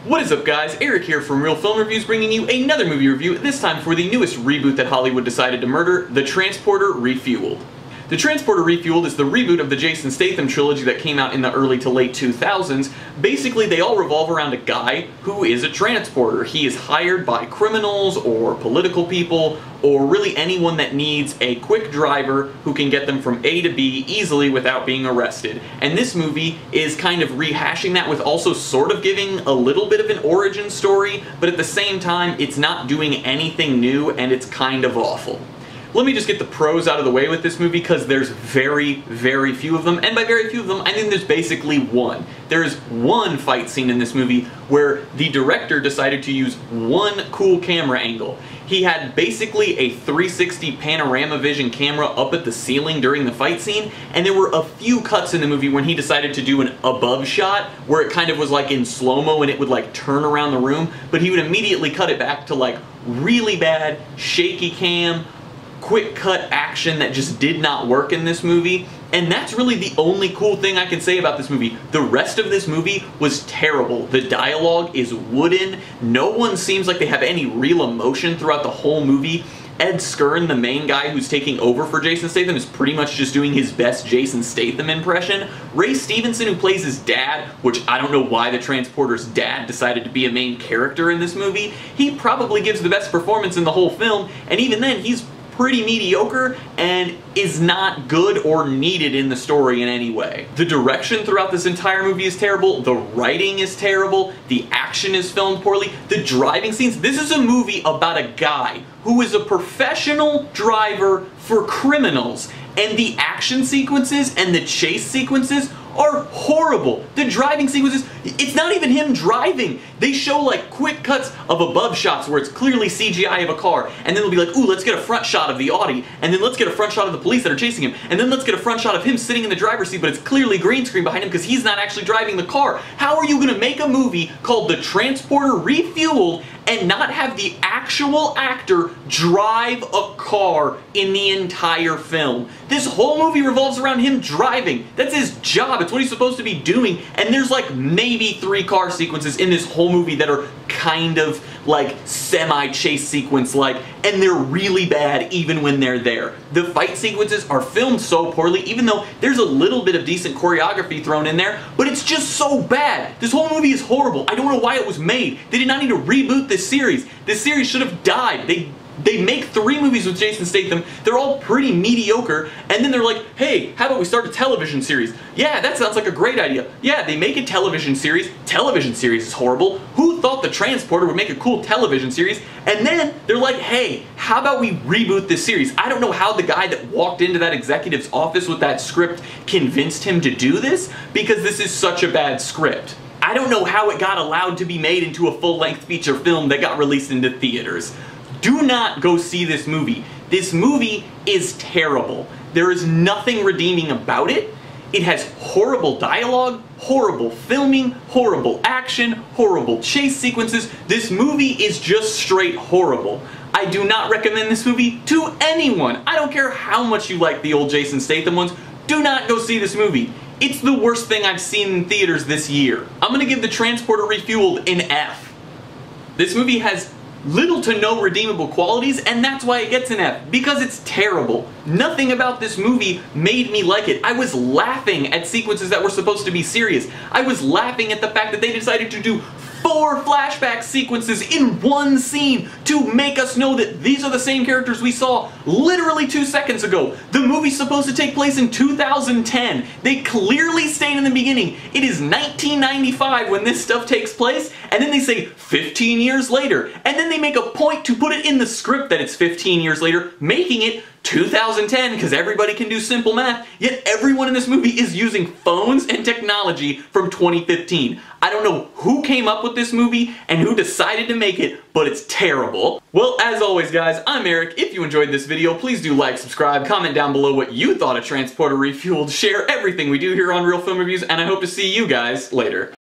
What is up guys, Eric here from Real Film Reviews bringing you another movie review, this time for the newest reboot that Hollywood decided to murder, The Transporter Refueled. The Transporter Refueled is the reboot of the Jason Statham trilogy that came out in the early to late 2000s. Basically, they all revolve around a guy who is a transporter. He is hired by criminals or political people or really anyone that needs a quick driver who can get them from A to B easily without being arrested. And this movie is kind of rehashing that with also sort of giving a little bit of an origin story, but at the same time, it's not doing anything new and it's kind of awful. Let me just get the pros out of the way with this movie because there's very, very few of them, and by very few of them, I think there's basically one. There's one fight scene in this movie where the director decided to use one cool camera angle. He had basically a 360 panorama vision camera up at the ceiling during the fight scene, and there were a few cuts in the movie when he decided to do an above shot where it kind of was like in slow-mo and it would like turn around the room, but he would immediately cut it back to like really bad, shaky cam, quick cut action that just did not work in this movie, and that's really the only cool thing I can say about this movie. The rest of this movie was terrible. The dialogue is wooden, no one seems like they have any real emotion throughout the whole movie. Ed Skrein, the main guy who's taking over for Jason Statham, is pretty much just doing his best Jason Statham impression. Ray Stevenson, who plays his dad, which I don't know why the transporter's dad decided to be a main character in this movie, he probably gives the best performance in the whole film, and even then he's pretty mediocre and is not good or needed in the story in any way. The direction throughout this entire movie is terrible, the writing is terrible, the action is filmed poorly, the driving scenes. This is a movie about a guy who is a professional driver for criminals, and the action sequences and the chase sequences are horrible. The driving sequences, it's not even him driving. They show like quick cuts of above shots where it's clearly CGI of a car, and then they'll be like, ooh, let's get a front shot of the Audi, and then let's get a front shot of the police that are chasing him, and then let's get a front shot of him sitting in the driver's seat, but it's clearly green screen behind him because he's not actually driving the car. How are you gonna make a movie called The Transporter Refueled and not have the actual actor drive a car in the entire film? This whole movie revolves around him driving. That's his job. It's what he's supposed to be doing, and there's like maybe 3 car sequences in this whole movie that are kind of like semi-chase sequence like, and they're really bad even when they're there. The fight sequences are filmed so poorly, even though there's a little bit of decent choreography thrown in there, but it's just so bad. This whole movie is horrible. I don't know why it was made. They did not need to reboot this series. This series should have died. They make 3 movies with Jason Statham, they're all pretty mediocre, and then they're like, hey, how about we start a television series? Yeah, that sounds like a great idea. Yeah, they make a television series is horrible. Who thought The Transporter would make a cool television series? And then they're like, hey, how about we reboot this series? I don't know how the guy that walked into that executive's office with that script convinced him to do this, because this is such a bad script. I don't know how it got allowed to be made into a full-length feature film that got released into theaters. Do not go see this movie. This movie is terrible. There is nothing redeeming about it. It has horrible dialogue, horrible filming, horrible action, horrible chase sequences. This movie is just straight horrible. I do not recommend this movie to anyone. I don't care how much you like the old Jason Statham ones. Do not go see this movie. It's the worst thing I've seen in theaters this year. I'm gonna give The Transporter Refueled an F. This movie has little to no redeemable qualities, and that's why it gets an F, because it's terrible. Nothing about this movie made me like it. I was laughing at sequences that were supposed to be serious. I was laughing at the fact that they decided to do 4 flashback sequences in one scene to make us know that these are the same characters we saw literally 2 seconds ago. The movie's supposed to take place in 2010. They clearly state in the beginning it is 1995 when this stuff takes place, and then they say 15 years later, and then they make a point to put it in the script that it's 15 years later, making it 2010 because everybody can do simple math, yet everyone in this movie is using phones and technology from 2015. I don't know who came up with this movie and who decided to make it, but it's terrible. Well, as always guys, I'm Eric. If you enjoyed this video, please do like, subscribe, comment down below what you thought of Transporter Refueled, share everything we do here on Real Film Reviews, and I hope to see you guys later.